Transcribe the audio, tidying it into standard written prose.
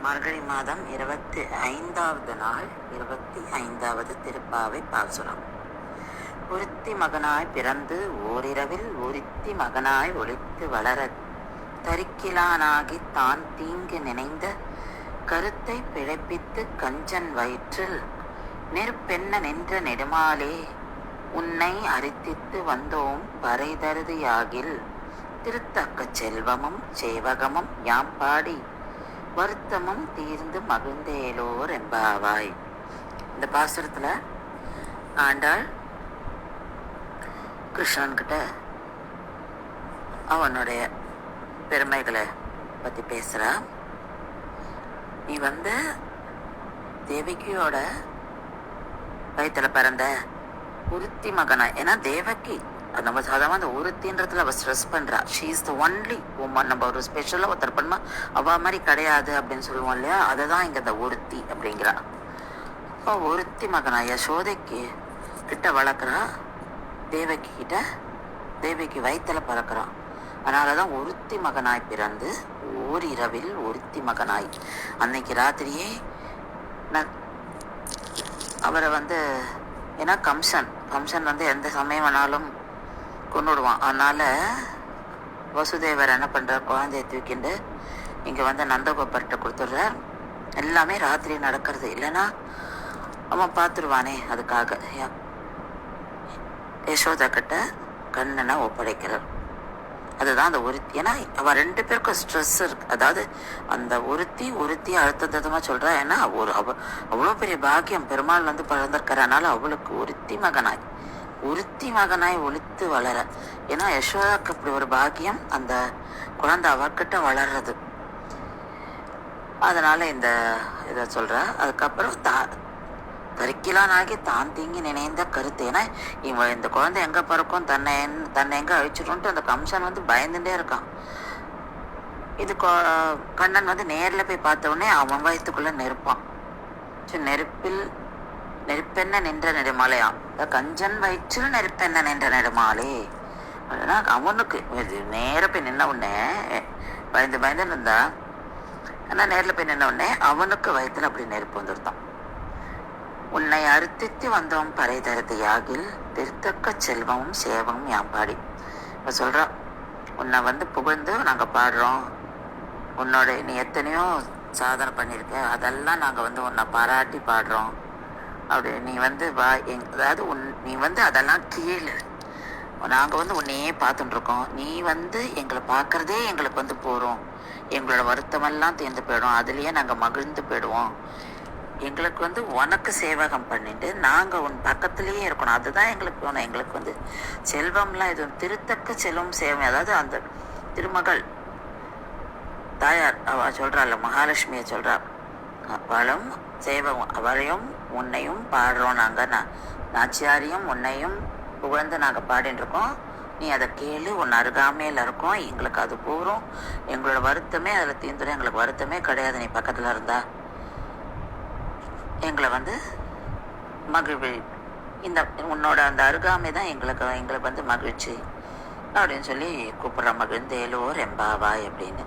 மார்கழி மாதம் 25வது நாள் 25வது திருப்பாவை பாசுரம். ஒருத்தி மகனாய் பிறந்து ஓரிரவில் ஒருத்தி மகனாய் ஒளித்து வளரத் தரிக்கிலானாகி தான் தீங்கு நினைந்த கருத்தை பிழைப்பித்து கஞ்சன் வயிற்றில் நெருப்பென்ன நின்ற நெடுமாலே உன்னை அரித்தித்து வந்தோம் பறைதருதியாகில் திருத்தக்க செல்வமும் சேவகமும் யாம் பாடி வருத்தமும் தீர்ந்து மகிழ்ந்தேலோர் எம்பாவாய். இந்த பாசுரத்துல ஆண்டாள் கிருஷ்ணன்கிட்ட அவனுடைய பெருமைகளை பத்தி பேசுறா. நீ தேவகியோட வயிற்றுல பிறந்த ஒருத்தி மகனா, ஏன்னா தேவகி நம்ம சாதாரண அந்த ஒருத்தின்றதுல அவ ஸ்ட்ரெஸ் பண்றா. She is the only woman. நம்ம ஒரு ஸ்பெஷலா ஒருத்தர் பண்ணா அவ மாதிரி கிடையாது அப்படின்னு சொல்லுவோம் இல்லையா, அதுதான் இங்க இந்த ஒருத்தி அப்படிங்கிறா. இப்போ ஒருத்தி மகனா யசோதைக்கு கிட்ட வளர்க்குறா, தேவகி கிட்ட தேவகி வயிற்றுல பறக்கிறான். அதனாலதான் ஒருத்தி மகனாய் பிறந்து ஓரிரவில் ஒருத்தி மகனாய். அன்னைக்கு ராத்திரியே அவரை ஏன்னா கம்சன் எந்த சமயம் வேணாலும் கொண்டுடுவான். அதனால வசுதேவர் என்ன பண்றார், குழந்தைய தூக்கிண்டு இங்க நந்தகோபர்கிட்ட கொடுத்துடுறார். எல்லாமே ராத்திரி நடக்கிறது, இல்லைன்னா அவன் பார்த்துருவானே, அதுக்காக யசோதா கிட்ட கண்ணனை ஒப்படைக்கிறார். அதுதான் அந்த ஒருத்தி. ஏன்னா அவ ரெண்டு பேருக்கும் ஸ்ட்ரெஸ் இருக்கு. அதாவது அந்த ஒருத்தி அழுத்தமா சொல்றா. ஏன்னா அவ்வளோ பெரிய பாக்கியம் பெருமாள் பிறந்திருக்கிறனால அவளுக்கு ஒருத்தி மகனாய் ஒளித்து வளர. ஏன்னா யசோதாக்கு அப்படி ஒரு பாக்கியம், அந்த குழந்தை அவர்கிட்ட வளர்றது. அதனால இந்த இதை சொல்ற. அதுக்கப்புறம் தரிக்கிலானாகி தான் தீங்கி நினைந்த கருத்து. ஏன்னா இவன் இந்த குழந்தை எங்க பிறக்கும், தன்னை எங்க அழிச்சிடும்ட்டு அந்த கம்சன் பயந்துட்டே இருக்கான். இது கண்ணன் நேர்ல போய் பார்த்த உடனே அவன் வயிற்றுக்குள்ள நெருப்பான். நெருப்பென்ன நின்ற நெடுமாலையாம். கஞ்சன் வயிற்றில் நெருப்பென்ன நின்ற நெடுமாலே. அவனுக்கு நேர போய் நின்ன உடனே பயந்து இருந்தா. ஆனா நேர்ல போய் நின்ன உடனே அவனுக்கு வயிற்றுல அப்படி நெருப்பு வந்துருத்தான். உன்னை அறுத்தித்து வந்தோம் பறைதருதியாகில் திருத்தக்க செல்வமும் சேவமும் யாம்பாடி. இப்ப சொல்றா, உன்னை புகழ்ந்து நாங்க பாடுறோம். உன்னோட நீ எத்தனையோ சாதனை பண்ணியிருக்க, அதெல்லாம் நாங்க உன்னை பாராட்டி பாடுறோம். அப்படி நீ அதாவது நீ அதெல்லாம் கீழே நாங்க உன்னையே பார்த்துட்டு இருக்கோம். நீ எங்களை பார்க்கறதே எங்களுக்கு போறோம். எங்களோட வருத்தமெல்லாம் தேர்ந்து போயிடும், அதுலயே நாங்க மகிழ்ந்து போயிடுவோம். எங்களுக்கு உனக்கு சேவகம் பண்ணிட்டு நாங்க உன் பக்கத்திலேயே இருக்கணும். அதுதான் எங்களுக்கு செல்வம்லாம் இது திருத்தக்க செல்வம் சேவம். அதாவது அந்த திருமகள் தாயார் அவ சொல்றாள், மகாலட்சுமியை சொல்றா, அவளும் சேவம் அவளையும் உன்னையும் பாடுறோம். நாங்க நாச்சியாரையும் உன்னையும் புகழ்ந்து நாங்க பாடிட்டு இருக்கோம். நீ அதை கேளு, உன் அருகாமையில இருக்கோம். எங்களுக்கு அது போறோம். எங்களோட வருத்தமே அதுல தீர்ந்துடும். எங்களுக்கு வருத்தமே கிடையாது நீ பக்கத்துல இருந்தா. எங்களை மகிழ்வு, இந்த உன்னோட அந்த அருகாமை தான் எங்களுக்கு மகிழ்ச்சி அப்படின்னு சொல்லி கூப்பிடுற. மகிழ்ந்தேலோர் எம்பாவாய் அப்படின்னு.